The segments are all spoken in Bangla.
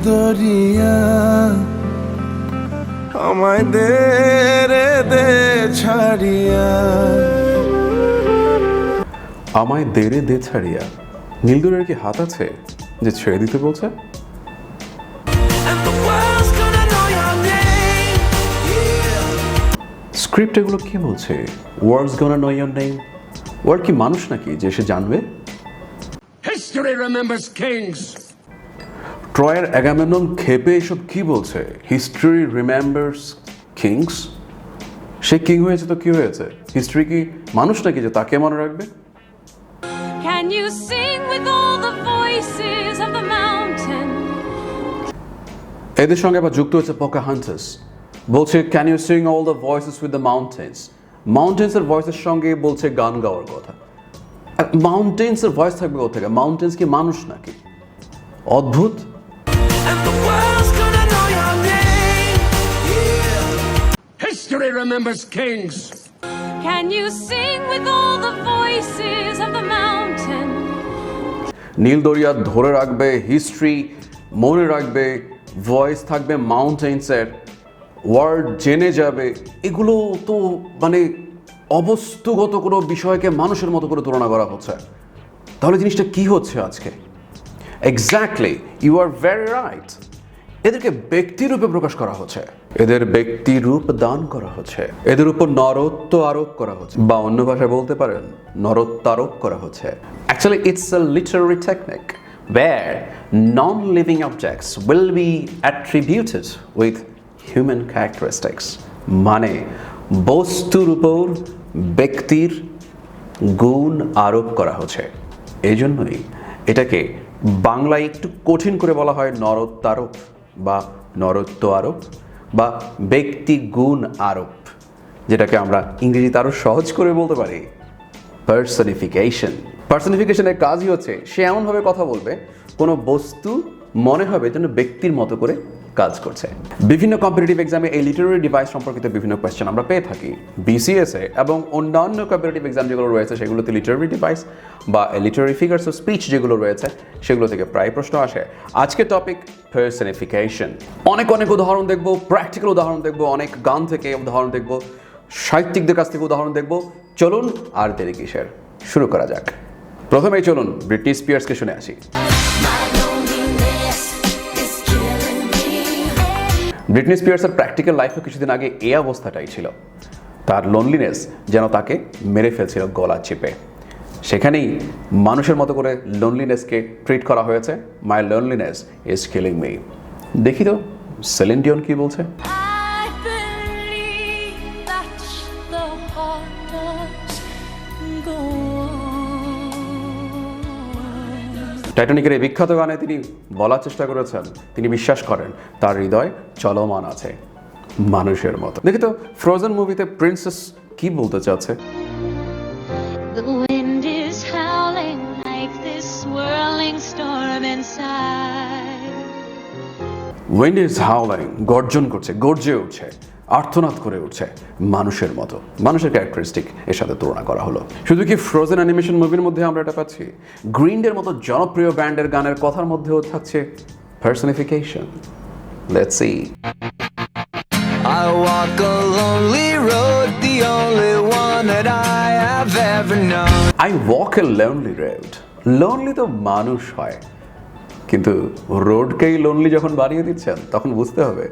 দরিয়া আমায় দে রে দে ছাড়িয়া। আমায় দে রে দে ছাড়িয়া। নীলদরিয়ার কি হাত আছে যে ছেড়ে দিতে বলছে? স্ক্রিপ্ট এগুলো কি বলছে? Words gonna know your name. Word কি মানুষ নাকি যে সে জানবে? History remembers kings. ট্রয়ের অ্যাগামেমনন ক্ষেপে এসব কি বলছে? History remembers kings. সে কিং হয়েছে তো কি হয়েছে? হিস্ট্রি কি মানুষ নাকি যে তাকে মনে রাখবে? Can you sing with all the voices of the mountain? এদের সঙ্গে আবার যুক্ত হচ্ছে পকাহান্টাস। বলছে can you sing all the voices with the mountains. মাউন্টেন্সের ভয়েসের সঙ্গে বলছে গান গাওয়ার কথা। মাউন্টেন্সের ভয়েস থাকবে কোথেকে? মাউন্টেন্স কি মানুষ নাকি? অদ্ভুত। History remembers kings. Can you sing with all the voices of the mountain? নীলদরিয়া ধরে রাখবে, হিস্ট্রি মনে রাখবে, ভয়েস থাকবে মাউন্টেন্সের, ওয়ার্ড জেনে যাবে। এগুলো তো মানে অবস্তুগত কোনো বিষয়কে মানুষের মতো করে তুলনা করা হচ্ছে। তাহলে জিনিসটা কি হচ্ছে আজকে? Exactly, you are very right. এদেরকে ব্যক্তিরূপে প্রকাশ করা হচ্ছে, এদের ব্যক্তি রূপ দান করা হচ্ছে, এদের উপর নরত্ব আরোপ করা হচ্ছে, বা অন্য ভাষায় বলতে পারেন নরত্বারোপ করা হচ্ছে। Actually it's a Literary technique where non-living objects will be attributed with human characteristics. মানে বস্তুর উপর ব্যক্তির গুণ আরোপ করা হচ্ছে। এই জন্যই এটাকে বাংলায় একটু কঠিন করে বলা হয় নরত্বারোপ বা নরত্ব আরোপ বা ব্যক্তি গুণ আরোপ, যেটাকে আমরা ইংরেজিতে আরো সহজ করে বলতে পারি পার্সনিফিকেশন। পার্সনিফিকেশনের কাজই হচ্ছে সে এমনভাবে কথা বলবে কোনো বস্তু মনে হবে যেন ব্যক্তির মতো করে কাজ করছে। বিভিন্ন কম্পিটিটিভ এক্সামে এই লিটারারি ডিভাইস সম্পর্কিত বিভিন্ন কোয়েশ্চেন আমরা পেয়ে থাকি। বিসিএসে এবং অন্যান্য কম্পিটিটিভ এক্সাম যেগুলো রয়েছে সেগুলোতে লিটারারি ডিভাইস বা লিটারারি ফিগার্স অফ স্পিচ যেগুলো রয়েছে সেগুলো থেকে প্রায় প্রশ্ন আসে। আজকে টপিক পার্সনিফিকেশন। অনেক অনেক উদাহরণ দেখব, প্র্যাকটিক্যাল উদাহরণ দেখব, অনেক গান থেকে উদাহরণ দেখব, সাহিত্যিকদের কাছ থেকে উদাহরণ দেখব। চলুন আর দেরি কিসের, শুরু করা যাক। প্রথমেই চলুন ব্রিটনি স্পিয়ার্সকে শুনে আসি। ব্রিটনি স্পিয়ার্সের প্র্যাকটিক্যাল লাইফে কিছুদিন আগে এই অবস্থাটাই ছিল। তার লোনলিনেস যেন তাকে মেরে ফেলছিল গলা চেপে। সেখানেই মানুষের মতো করে লোনলিনেসকে ট্রিট করা হয়েছে। মাই লোনলিনেস ইজ কিলিং মি। দেখি তো সেলিন ডিওন কি বলছে। I believe that the heart does go on. টাইটানিকের এই বিখ্যাত গানে তিনি বলার চেষ্টা করেছেন, তিনি বিশ্বাস করেন তার হৃদয় চলমান আছে মানুষের মতো। দেখি তো ফ্রোজেন মুভিতে প্রিন্সেস কি বলতে চাচ্ছে। The wind is howling like this swirling storm inside. Wind is হাউলিং, গর্জন করছে, গর্জে উঠছে, আর্তনাদ করে উঠছে মানুষের মতো। মানুষের ক্যারেক্টারিস্টিক এর সাথে তুলনা করা হলো। শুধু কি ফ্রোজেন অ্যানিমেশন মুভির মধ্যে আমরা এটা পাচ্ছি, গ্রিনডের মতো জনপ্রিয় ব্যান্ডের গানের কথার মধ্যেও থাকছে personification. Let's see. I walk a lonely road, the only one that I have ever known. I walk a lonely road. Lonely তো মানুষ হয়, কিন্তু রোডকেই লোনলি যখন বানিয়ে দিচ্ছেন তখন বুঝতে হবে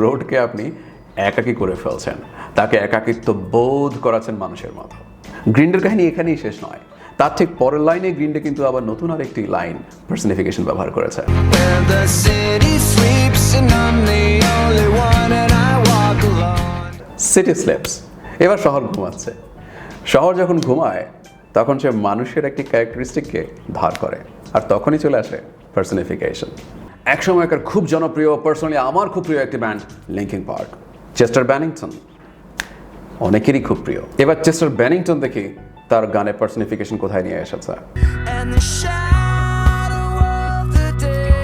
রোডকে আপনি একাকী করে ফেলছেন, তাকে একাকিত্ব বোধ করাচ্ছেন মানুষের মতো। গ্রিন্ডের কাহিনী এখানেই শেষ নয়, তার ঠিক পরের লাইনে গ্রিন্ডে কিন্তু আবার নতুন আরেকটি লাইন পার্সনিফিকেশন ব্যবহার করেছে। Where the city sleeps and I'm the only one and I walk alone. City sleeps. এবার শহর ঘুমাচ্ছে। শহর যখন ঘুমায় তখন সে মানুষের একটি ক্যারেক্টারিস্টিককে ধার করে, আর তখনই চলে আসে পার্সনিফিকেশন। একসময়কার খুব জনপ্রিয়, পার্সোনালি আমার খুব প্রিয় একটি ব্যান্ড লিঙ্কিন পার্ক। চেস্টার ব্যানিংটন অনেকেরই খুব প্রিয়। এবার চেস্টার ব্যানিংটন দেখি তার গানে পার্সনিফিকেশন কোথায় নিয়ে এসেছে। And the shadow of the day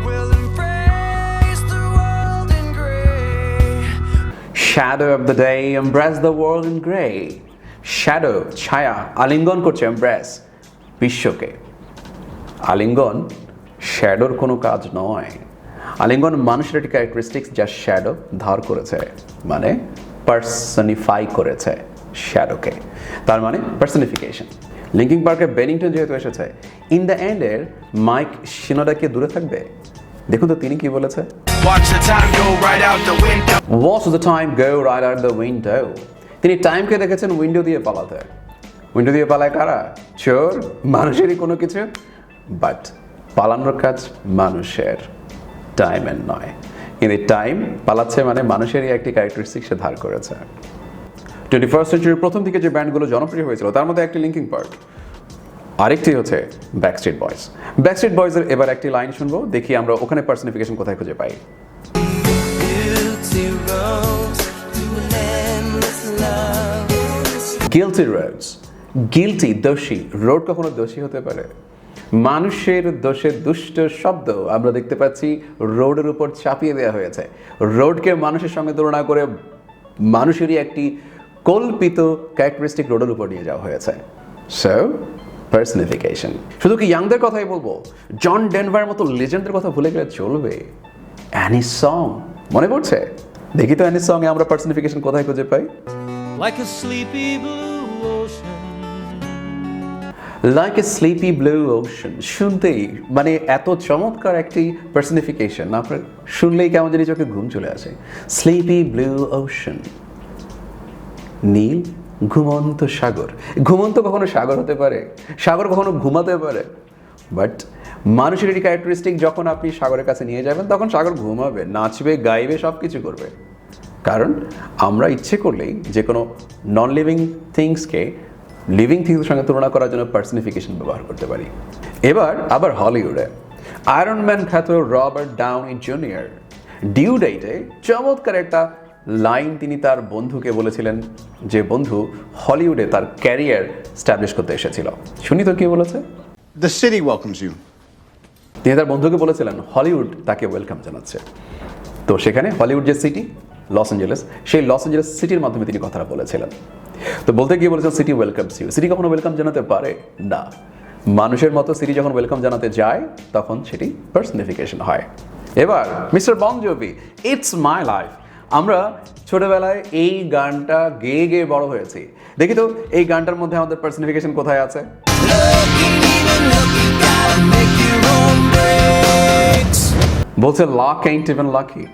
will embrace the world in gray. Shadow of the day embrace the world in gray. Shadow, ছায়া, আলিঙ্গন করছে এমব্রেস বিশ্বকে। আলিঙ্গন শ্যাডোর কোনো কাজ নয়। আলিঙ্গন মানুষের একটি ক্যারেক্টারিস্টিক্স যা শ্যাডো ধার করেছে, মানে পার্সনিফাই করেছে শ্যাডোকে, তার মানে পার্সনিফিকেশন। লিঙ্কিং পার্কের বেনিংটন যেহেতু এসেছে, ইন দ্য এন্ডের মাইক শিনোডাকে দূরে থাকবে। দেখুন তো তিনি কি বলেছে, Watch the time go right out the window. Watch the time go right out the window. তিনি টাইমকে দেখেছেন উইন্ডো দিয়ে পালাতে। উইন্ডো দিয়ে পালায় কারা? চোর, মানুষেরই কোনো কিছু, বাট পালানোর কাজ মানুষের, টাইমের নয়। কিন্তু টাইম পালাচ্ছে মানে মানুষেরই একটি ক্যারেক্টারিস্টিক সে ধার করেছে। 21st সেঞ্চুরির প্রথম দিকে যে ব্যান্ডগুলো জনপ্রিয় হয়েছিল তার মধ্যে একটি লিঙ্কিং পার্ক, আরেকটি হচ্ছে ব্যাকস্ট্রিট বয়েজ। ব্যাকস্ট্রিট বয়েজের এবার একটি লাইন শুনবো, দেখি আমরা ওখানে পার্সনিফিকেশন কোথায় খুঁজে পাই। গিলটি রোডস, গিলটি দোষী, রোড কখনো দোষী হতে পারে? মানুষের দোষে দুষ্ট শব্দ আমরা দেখতে পাচ্ছি রোডের উপর চাপিয়ে দেওয়া হয়েছে। রোডকে মানুষের সঙ্গে তুলনা করে মানুষেরই একটি কল্পিত ক্যারেক্টারিস্টিক রোডের উপর নিয়ে যাওয়া হয়েছে। So personification. শুধু কি ইয়াংদের কথাই বলবো? জন ডেনভারের মতো লেজেন্ডের কথা ভুলে গেলে চলবে? অ্যানি সং মনে পড়ছে? দেখি তো অ্যানি সং এ আমরা পার্সনিফিকেশন কোথায় খুঁজে পাই। Like a sleepy blue ocean. Like a sleepy blue ocean, শুনতেই মানে এত চমৎকার একটি পার্সনিফিকেশন, আপনার শুনলেই কেমন জানি চোখে ঘুম চলে আসে। স্লিপি ব্লু ওশন, নীল ঘুমন্ত সাগর। ঘুমন্ত কখনো সাগর হতে পারে? সাগর কখনো ঘুমাতে পারে? বাট মানুষের একটি ক্যারেক্টারিস্টিক, যখন আপনি সাগরের কাছে নিয়ে যাবেন তখন সাগর ঘুমাবে, নাচবে, গাইবে, সব কিছু করবে। কারণ আমরা ইচ্ছে করলেই যে কোনো নন লিভিং থিংসকে লিভিং থিংসের সঙ্গে তুলনা করার জন্য পার্সনিফিকেশন ব্যবহার করতে পারি। এবার আবার হলিউডে আয়রন ম্যান খ্যাত রবার্ট ডাউনি জুনিয়র ডিউ ডেটে চমৎকার একটা লাইন তিনি তার বন্ধুকে বলেছিলেন, যে বন্ধু হলিউডে তার ক্যারিয়ার স্ট্যাবলিশ করতে এসেছিল। শুনি তো কি বলেছে। The city welcomes you. তিনি তার বন্ধুকে বলেছিলেন হলিউড তাকে ওয়েলকাম জানাচ্ছে। তো সেখানে হলিউড যে সিটি লস অ্যাঞ্জেলেস, সেই লস অ্যাঞ্জেলেস সিটির মাধ্যমে তিনি কথাটা বলেছিলেন। তো বলতে গিয়ে বলেছেন সিটি ওয়েলকামস ইউ। সিটি কখনো ওয়েলকাম জানাতে পারে না। মানুষের মতো সিটি যখন ওয়েলকাম জানাতে যায় তখন সেটি পার্সনিফিকেশন হয়। এবার মিস্টার বন জোভি, ইটস মাই লাইফ। আমরা ছোটবেলায় এই গানটা গেয়ে গেয়ে বড় হয়েছি। দেখি তো এই গানটার মধ্যে আমাদের পার্সনিফিকেশন কোথায় আছে। বলছে লাক ain't even lucky।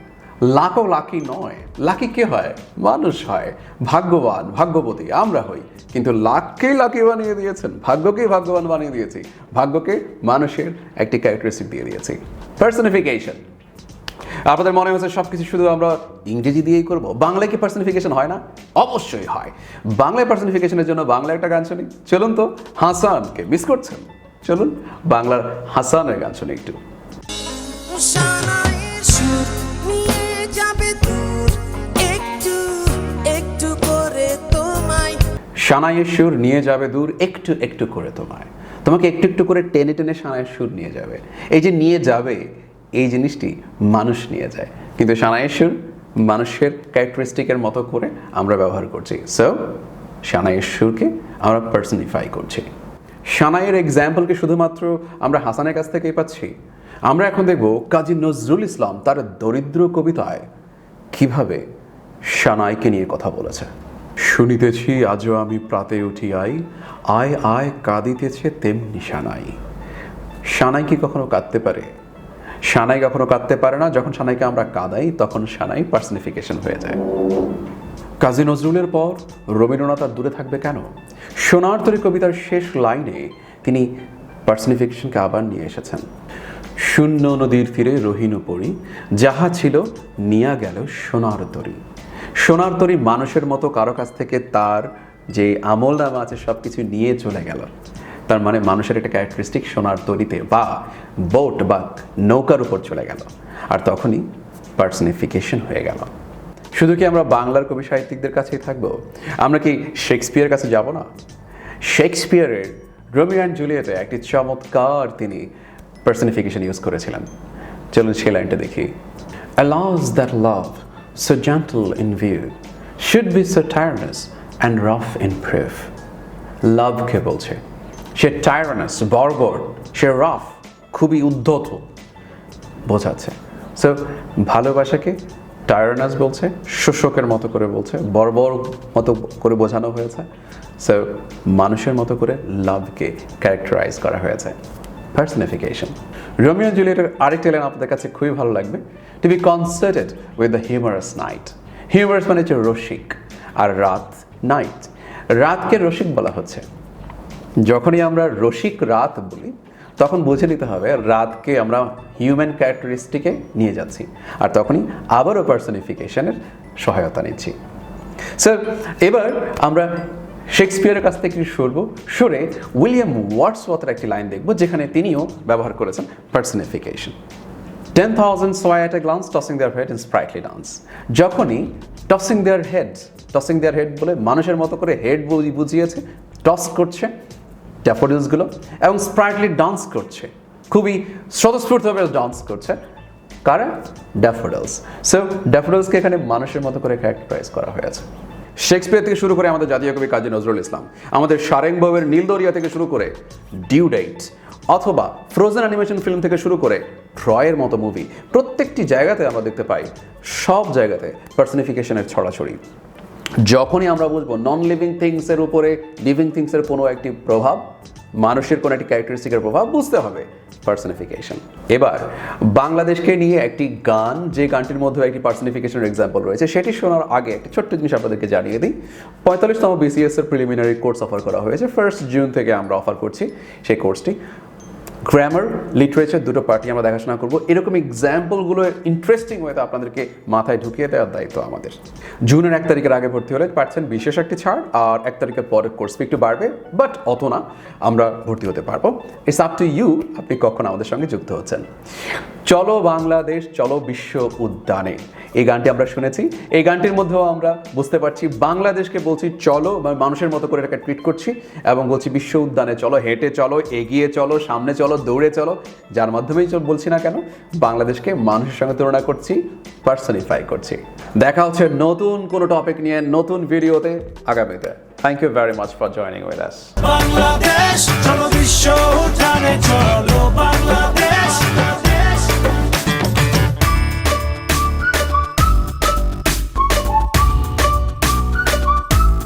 লাকও লাকি নয়। লাকি কে হয়? মানুষ হয়। ভাগ্যবান, ভাগ্যবতী আমরা হই। কিন্তু লাককেই লাকি বানিয়ে দিয়েছেন, ভাগ্যকেই ভাগ্যবান বানিয়ে দিয়েছি, ভাগ্যকে মানুষের একটি ক্যারেক্টারিস্টিক দিয়ে দিয়েছি। পার্সনিফিকেশন। আপনাদের মনে হচ্ছে সব কিছু শুধু আমরা ইংরেজি দিয়েই করবো? বাংলায় কি পার্সনিফিকেশন হয় না? অবশ্যই হয়। বাংলায় পার্সনিফিকেশনের জন্য বাংলা একটা গান শুনি। চলুন তো, হাসানকে মিস করছেন? চলুন বাংলার হাসানের গান শুনি একটু। সানাইয়ের সুর নিয়ে যাবে দূর একটু একটু করে তোমায়, তোমাকে একটু একটু করে টেনে টেনে সানাইয়ের সুর নিয়ে যাবে। এই যে নিয়ে যাবে, এই জিনিসটি মানুষ নিয়ে যায়, কিন্তু সানাইয়ের সুর মানুষের ক্যারেক্টারিস্টিকের মতো করে আমরা ব্যবহার করছি। সো সানাইয়ের সুরকে আমরা পার্সনিফাই করছি। সানাইয়ের এক্সাম্পলকে শুধুমাত্র আমরা হাসানের কাছ থেকেই পাচ্ছি। আমরা এখন দেখব কাজী নজরুল ইসলাম তার দরিদ্র কবিতায় কিভাবে সানাইকে নিয়ে কথা বলেছে। শুনিতেছি আজও আমি প্রাতে উঠি আয়, আয় আয় কাঁদিতেছে তেমনি সানাই। সানাই কি কখনো কাঁদতে পারে? সানাই কখনো কাঁদতে পারে না। যখন সানাইকে আমরা কাঁদাই তখন সানাই পার্সনিফিকেশন হয়ে যায়। কাজী নজরুলের পর রবীন্দ্রনাথ আর দূরে থাকবে কেন? সোনার তরী কবিতার শেষ লাইনে তিনি পার্সনিফিকেশনকে আবার নিয়ে এসেছেন। শূন্য নদীর তীরে রহিনু পড়ি, যাহা ছিল নিয়া গেল সোনার তরী। সোনার তরী মানুষের মতো কারো কাছ থেকে তার যে আমল নামা আছে সব কিছু নিয়ে চলে গেল। তার মানে মানুষের একটা ক্যারেক্টারিস্টিক সোনার তরীতে বা বোট বা নৌকার উপর চলে গেল, আর তখনই পার্সনিফিকেশন হয়ে গেল। শুধু কি আমরা বাংলার কবি সাহিত্যিকদের কাছেই থাকবো? আমরা কি শেক্সপিয়ারের কাছে যাব না? শেক্সপিয়ারের রোমিও অ্যান্ড জুলিয়েটে একটি চমৎকার তিনি পার্সনিফিকেশন ইউজ করেছিলেন। চলুন সেই লাইনটা দেখি। Alas that love, so gentle in view, should be so tyrannous and rough in proof. লাভকে বলছে, সে টাইরানাস, বর্বর, সে রাফ, খুবই উদ্ধত বোঝাচ্ছে। সো ভালোবাসাকে টায়ারনেস বলছে, শোষকের মতো করে বলছে, বর্বর মতো করে বোঝানো হয়েছে। সো মানুষের মতো করে লাভকে ক্যারেক্টারাইজ করা হয়েছে, পার্সনিফিকেশন। রোমিও জুলিয়েটের আরেকটি লাইন আপনাদের কাছে খুবই ভালো লাগবে, to be concerted with the humorous night. Humorous মানে হচ্ছে রসিক, আর রাত নাইট। রাতকে রসিক বলা হচ্ছে। যখনই আমরা রসিক রাত বলি তখন বুঝে নিতে হবে রাতকে আমরা হিউম্যান ক্যারেক্টারিস্টিকে নিয়ে যাচ্ছি, আর তখনই আবারও পার্সনিফিকেশনের সহায়তা নিচ্ছি। স্যার, এবার আমরা শেক্সপিয়ারের কাছ থেকে সরে উইলিয়াম ওয়ার্ডসওয়ার্থের একটি লাইন দেখব, যেখানে তিনিও ব্যবহার করেছেন personification. 10,000 saw at a glance, tossing their head in sprightly dance. যখনই টসিং দেয়ার হেড বলে মানুষের মতো করে হেড বুঝিয়েছে, টস করছে ড্যাফোডিলসগুলো, এবং স্প্রাইটলি ডান্স করছে, খুবই স্বতঃস্ফূর্তভাবে ডান্স করছে। কারা? ড্যাফোডিলস। সো ড্যাফোডিলসকে এখানে মানুষের মতো করে ক্যারেক্টারাইজ করা হয়েছে। শেক্সপিয়ার থেকে শুরু করে আমাদের জাতীয় কবি কাজী নজরুল ইসলাম, আমাদের সারেংবাউয়ের নীলদরিয়া থেকে শুরু করে ডিউ ডেট, অথবা ফ্রোজেন অ্যানিমেশন ফিল্ম থেকে শুরু করে ট্রয়ের মতো মুভি, প্রত্যেকটি জায়গাতে আমরা দেখতে পাই সব জায়গাতে পার্সনিফিকেশনের ছড়াছড়ি। যখনই আমরা বুঝবো নন লিভিং থিংসের উপরে লিভিং থিংসের কোনো একটি প্রভাব, মানুষের কোনো একটি ক্যারেক্টারিস্টিকের প্রভাব, বুঝতে হবে পার্সনিফিকেশন। এবার বাংলাদেশকে নিয়ে একটি গান, যে গানটির মধ্যে একটি পার্সনিফিকেশনের এক্সাম্পল রয়েছে, সেটি শোনার আগে একটি ছোট্ট জিনিস আপনাদেরকে জানিয়ে দিই। 45তম BCS এর প্রিলিমিনারি কোর্স অফার করা হয়েছে। 1 জুন থেকে আমরা অফার করছি সেই কোর্সটি। গ্রামার, লিটারেচার দুটো পার্টি আমরা দেখাশোনা করবো। এরকম এক্সাম্পলগুলো ইন্টারেস্টিং ওয়েতে আপনাদেরকে মাথায় ঢুকিয়ে দেওয়ার দায়িত্ব আমাদের। জুনের 1 তারিখের আগে ভর্তি হলে পাচ্ছেন বিশেষ একটি ছাড়, আর 1 তারিখের পরের কোর্স ফি একটু বাড়বে, বাট অত না, আমরা ভর্তি হতে পারবো। ইটস আপ টু ইউ, আপনি কখন আমাদের সঙ্গে যুক্ত হচ্ছেন। চলো বাংলাদেশ, চলো বিশ্ব উদ্যানে, এই গানটি আমরা শুনেছি। এই গানটির মধ্যেও আমরা বুঝতে পারছি বাংলাদেশকে বলছি চলো, মানুষের মতো করে এটাকে ট্রিট করছি, এবং বলছি বিশ্ব উদ্যানে চলো, হেঁটে চলো, এগিয়ে চলো, সামনে চলো, দৌড়ে চলো, যার মাধ্যমেই বলছি না কেন, বাংলাদেশকে মানুষের সঙ্গে তুলনা করছি, পার্সনিফাই করছি। দেখা হচ্ছে নতুন কোনো টপিক নিয়ে নতুন ভিডিওতে আগামীতে। Thank you very much for joining with us. Bangladesh চলো বিশ্ব উঠানে চলো